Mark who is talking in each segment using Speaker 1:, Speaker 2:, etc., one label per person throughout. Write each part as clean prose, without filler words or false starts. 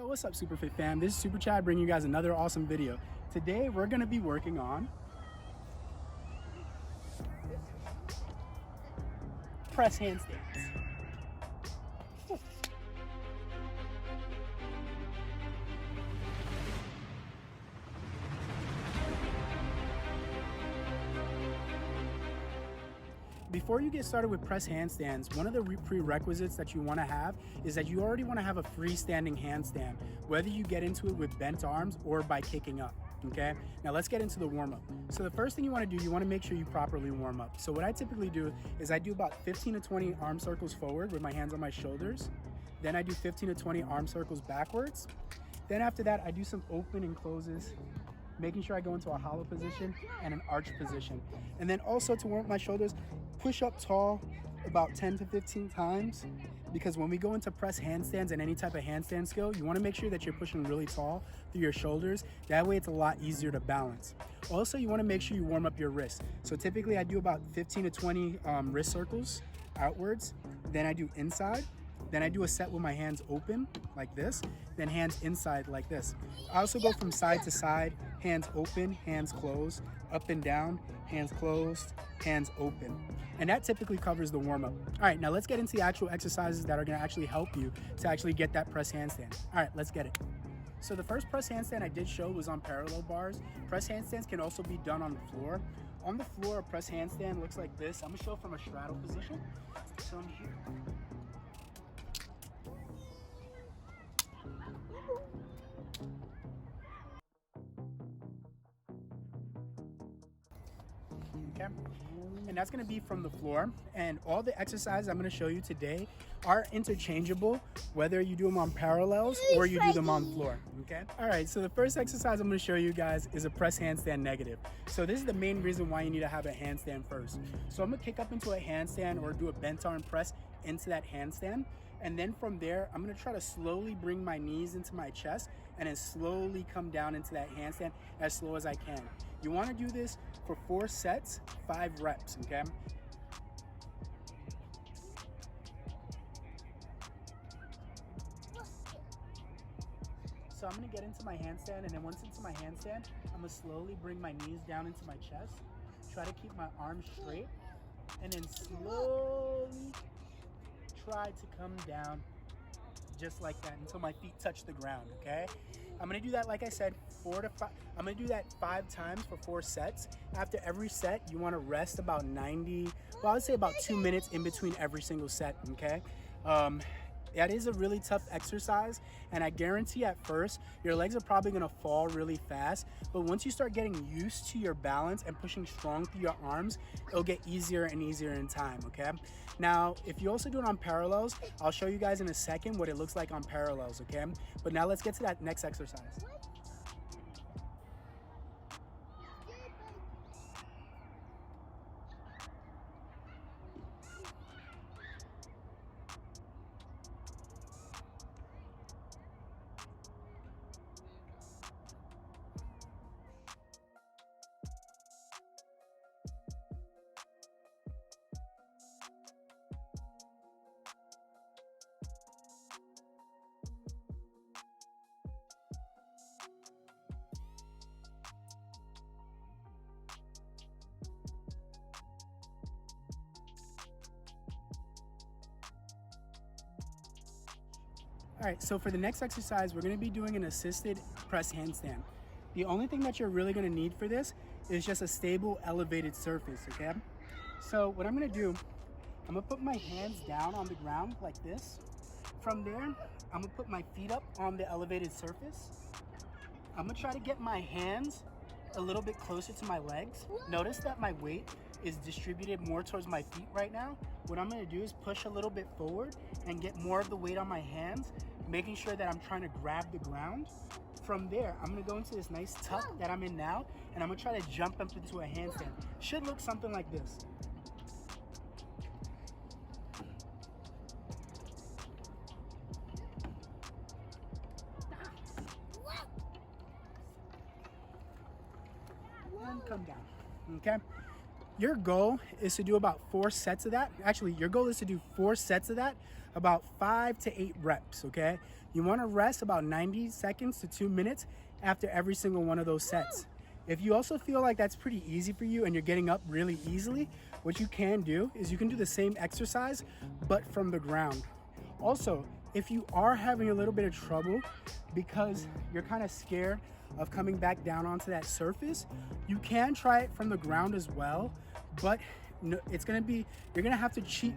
Speaker 1: what's up, Superfit fam? This is Super Chad bringing you guys another awesome video. Today we're going to be working on press handstands. Before you get started with press handstands, one of the prerequisites that you want to have is that you already want to have a freestanding handstand, whether you get into it with bent arms or by kicking up. Okay, now let's get into the warm-up. So the first thing you want to do, you want to make sure you properly warm up. So what I typically do is I do about 15 to 20 arm circles forward with my hands on my shoulders. Then I do 15 to 20 arm circles backwards. Then after that, I do some open and closes, making sure I go into a hollow position and an arch position. And then also to warm up my shoulders, push up tall about 10 to 15 times, because when we go into press handstands and any type of handstand skill, you want to make sure that you're pushing really tall through your shoulders. That way it's a lot easier to balance. Also, you want to make sure you warm up your wrists. So typically I do about 15 to 20 wrist circles outwards. Then I do inside. Then I do a set with my hands open like this, then hands inside like this. I also go from side to side, hands open, hands closed, up and down, hands closed, hands open. And that typically covers the warm up. All right, now let's get into the actual exercises that are gonna actually help you to actually get that press handstand. All right, let's get it. So the first press handstand I did show was on parallel bars. Press handstands can also be done on the floor. On the floor, a press handstand looks like this. I'm gonna show from a straddle position. So I'm here. Okay, and that's going to be from the floor, and all the exercises I'm going to show you today are interchangeable, whether you do them on parallels or you do them on floor. Okay, all right, so the first exercise I'm going to show you guys is a press handstand negative. So this is the main reason why you need to have a handstand first. So I'm going to kick up into a handstand or do a bent arm press into that handstand, and then from there I'm going to try to slowly bring my knees into my chest and then slowly come down into that handstand as slow as I can. You want to do this for 4 sets, 5 reps, okay? So I'm going to get into my handstand, and then once into my handstand, I'm going to slowly bring my knees down into my chest, try to keep my arms straight, and then slowly try to come down just like that until my feet touch the ground. Okay, I'm gonna do that, like I said, 4 to 5. I'm gonna do that 5 times for 4 sets. After every set, you want to rest about 90, well, I would say about 2 minutes in between every single set. Okay, that is a really tough exercise, and I guarantee at first your legs are probably going to fall really fast, but once you start getting used to your balance and pushing strong through your arms, it'll get easier and easier in time. Okay, now if you also do it on parallels, I'll show you guys in a second what it looks like on parallels. Okay, but now let's get to that next exercise. All right, so for the next exercise, we're gonna be doing an assisted press handstand. The only thing that you're really gonna need for this is just a stable, elevated surface, okay? So what I'm gonna do, I'm gonna put my hands down on the ground like this. From there, I'm gonna put my feet up on the elevated surface. I'm gonna try to get my hands a little bit closer to my legs. Notice that my weight is distributed more towards my feet right now. What I'm gonna do is push a little bit forward and get more of the weight on my hands, making sure that I'm trying to grab the ground. From there, I'm gonna go into this nice tuck that I'm in now, and I'm gonna try to jump up into a handstand. Should look something like this. And come down, okay? Your goal is to do about 4 sets of that. Actually, your goal is to do 4 sets of that about 5 to 8 reps, okay? You wanna rest about 90 seconds to 2 minutes after every single one of those sets. If you also feel like that's pretty easy for you and you're getting up really easily, what you can do is you can do the same exercise, but from the ground. Also, if you are having a little bit of trouble because you're kind of scared of coming back down onto that surface, you can try it from the ground as well, but it's gonna be, you're gonna have to cheat.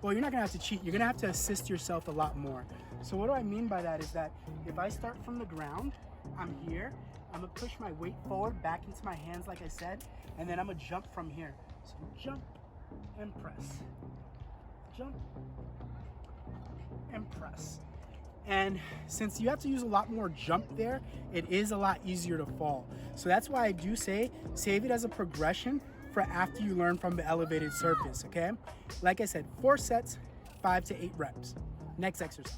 Speaker 1: Well, you're not gonna have to cheat, you're gonna have to assist yourself a lot more. So what do I mean by that is that if I start from the ground, I'm here, I'm gonna push my weight forward back into my hands like I said, and then I'm gonna jump from here. So jump and press, jump and press. And since you have to use a lot more jump there, it is a lot easier to fall. So that's why I do say, save it as a progression for after you learn from the elevated surface, okay? Like I said, 4 sets, 5 to 8 reps. Next exercise.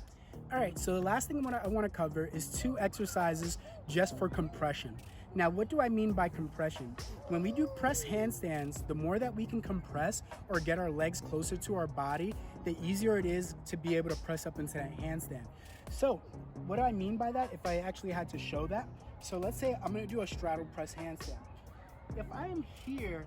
Speaker 1: All right, so the last thing I wanna cover is 2 exercises just for compression. Now, what do I mean by compression? When we do press handstands, the more that we can compress or get our legs closer to our body, the easier it is to be able to press up into that handstand. So, what do I mean by that if I actually had to show that? So let's say I'm gonna do a straddle press handstand. If I am here,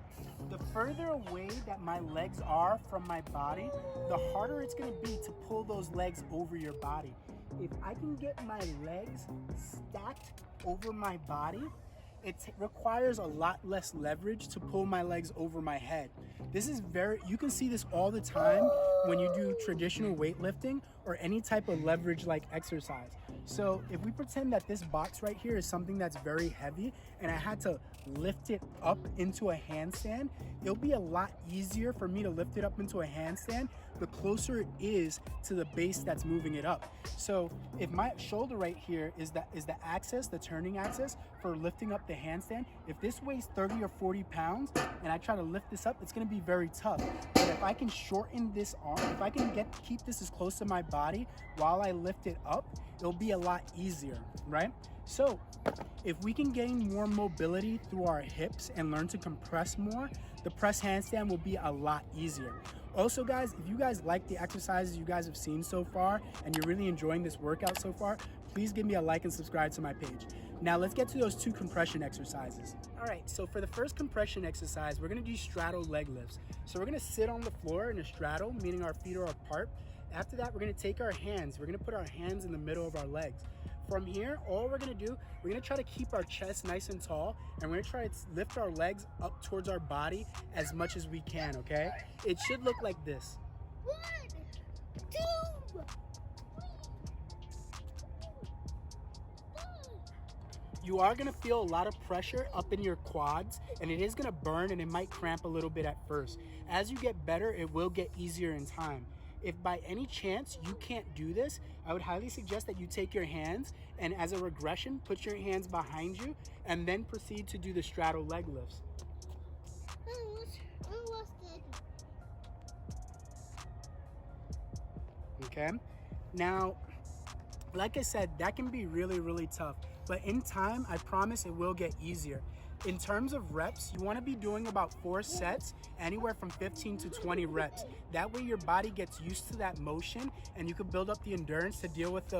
Speaker 1: the further away that my legs are from my body, the harder it's gonna be to pull those legs over your body. If I can get my legs stacked over my body, it requires a lot less leverage to pull my legs over my head. This is you can see this all the time when you do traditional weightlifting or any type of leverage like exercise. So if we pretend that this box right here is something that's very heavy and I had to lift it up into a handstand, it'll be a lot easier for me to lift it up into a handstand the closer it is to the base that's moving it up. So if my shoulder right here is the axis, the turning axis for lifting up the handstand, if this weighs 30 or 40 pounds and I try to lift this up, it's gonna be very tough. But if I can shorten this arm, if I can keep this as close to my body while I lift it up, it'll be a lot easier, right? So if we can gain more mobility through our hips and learn to compress more, the press handstand will be a lot easier. Also guys, if you guys like the exercises you guys have seen so far and you're really enjoying this workout so far, please give me a like and subscribe to my page. Now let's get to those 2 compression exercises. All right, so for the first compression exercise, we're gonna do straddle leg lifts. So we're gonna sit on the floor in a straddle, meaning our feet are apart. After that, we're gonna take our hands, we're gonna put our hands in the middle of our legs. From here, all we're gonna do, we're gonna try to keep our chest nice and tall, and we're gonna try to lift our legs up towards our body as much as we can, okay? It should look like this.
Speaker 2: 1, 2, 3, 4.
Speaker 1: You are gonna feel a lot of pressure up in your quads, and it is gonna burn and it might cramp a little bit at first. As you get better, it will get easier in time. If by any chance you can't do this, I would highly suggest that you take your hands and as a regression, put your hands behind you and then proceed to do the straddle leg lifts. Okay, now, like I said, that can be really, really tough, but in time, I promise it will get easier. In terms of reps, you want to be doing about 4 sets, anywhere from 15 to 20 reps. That way your body gets used to that motion and you can build up the endurance to deal with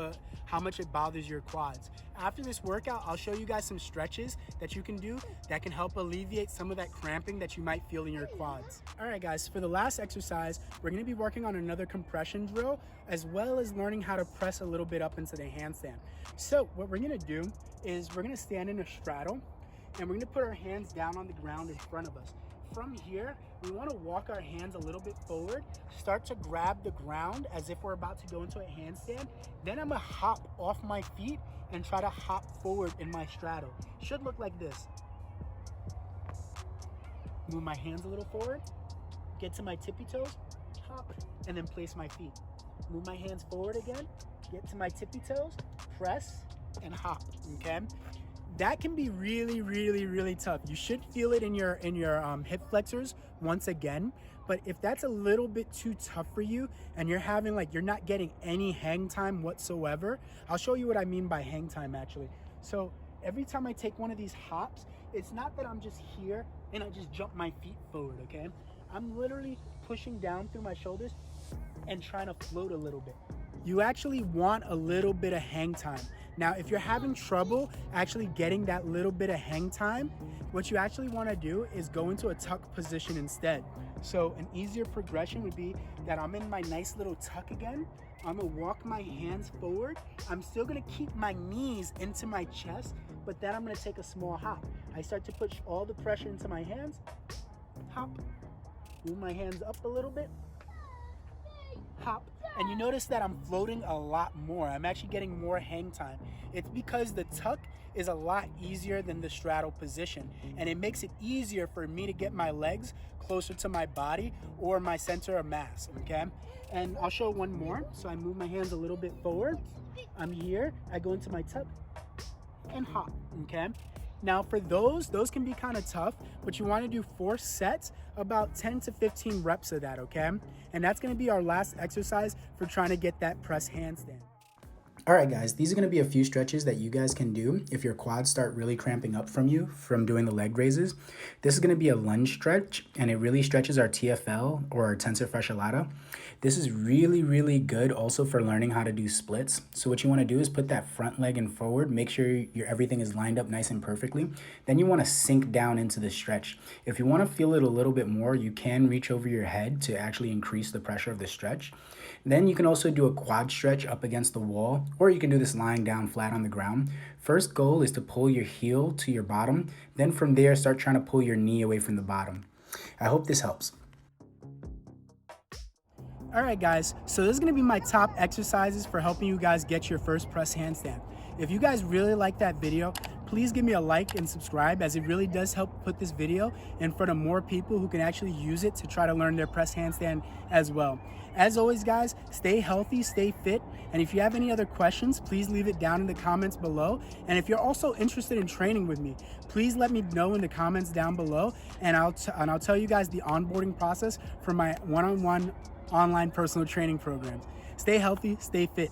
Speaker 1: how much it bothers your quads. After this workout, I'll show you guys some stretches that you can do that can help alleviate some of that cramping that you might feel in your quads. All right guys, for the last exercise, we're going to be working on another compression drill as well as learning how to press a little bit up into the handstand. So what we're going to do is we're going to stand in a straddle, and we're gonna put our hands down on the ground in front of us. From here, we wanna walk our hands a little bit forward, start to grab the ground as if we're about to go into a handstand. Then I'm gonna hop off my feet and try to hop forward in my straddle. Should look like this. Move my hands a little forward, get to my tippy toes, hop, and then place my feet. Move my hands forward again, get to my tippy toes, press, and hop, okay? That can be really, really, really tough. You should feel it in your hip flexors once again, but if that's a little bit too tough for you and you're not getting any hang time whatsoever, I'll show you what I mean by hang time actually. So every time I take one of these hops, it's not that I'm just here and I just jump my feet forward, okay? I'm literally pushing down through my shoulders and trying to float a little bit. You actually want a little bit of hang time. Now, if you're having trouble actually getting that little bit of hang time, what you actually want to do is go into a tuck position instead. So an easier progression would be that I'm in my nice little tuck again. I'm gonna walk my hands forward. I'm still gonna keep my knees into my chest, but then I'm gonna take a small hop. I start to push all the pressure into my hands, hop, move my hands up a little bit, hop, and you notice that I'm floating a lot more. I'm actually getting more hang time. It's because the tuck is a lot easier than the straddle position, and it makes it easier for me to get my legs closer to my body or my center of mass, okay? And I'll show one more. So I move my hands a little bit forward. I'm here, I go into my tuck and hop, okay? Now for those can be kind of tough, but you want to do 4 sets, about 10 to 15 reps of that, okay? And that's going to be our last exercise for trying to get that press handstand. All right, guys, these are going to be a few stretches that you guys can do if your quads start really cramping up from you from doing the leg raises. This is going to be a lunge stretch, and it really stretches our TFL or our tensor fascia lata. This is really, really good also for learning how to do splits. So what you want to do is put that front leg in forward, make sure everything is lined up nice and perfectly. Then you want to sink down into the stretch. If you want to feel it a little bit more, you can reach over your head to actually increase the pressure of the stretch. Then you can also do a quad stretch up against the wall, or you can do this lying down flat on the ground. First goal is to pull your heel to your bottom. Then from there, start trying to pull your knee away from the bottom. I hope this helps. All right, guys, so this is gonna be my top exercises for helping you guys get your first press handstand. If you guys really like that video, please give me a like and subscribe, as it really does help put this video in front of more people who can actually use it to try to learn their press handstand as well. As always, guys, stay healthy, stay fit, and if you have any other questions, please leave it down in the comments below. And if you're also interested in training with me, please let me know in the comments down below, and I'll tell you guys the onboarding process for my one-on-one online personal training programs. Stay healthy, stay fit.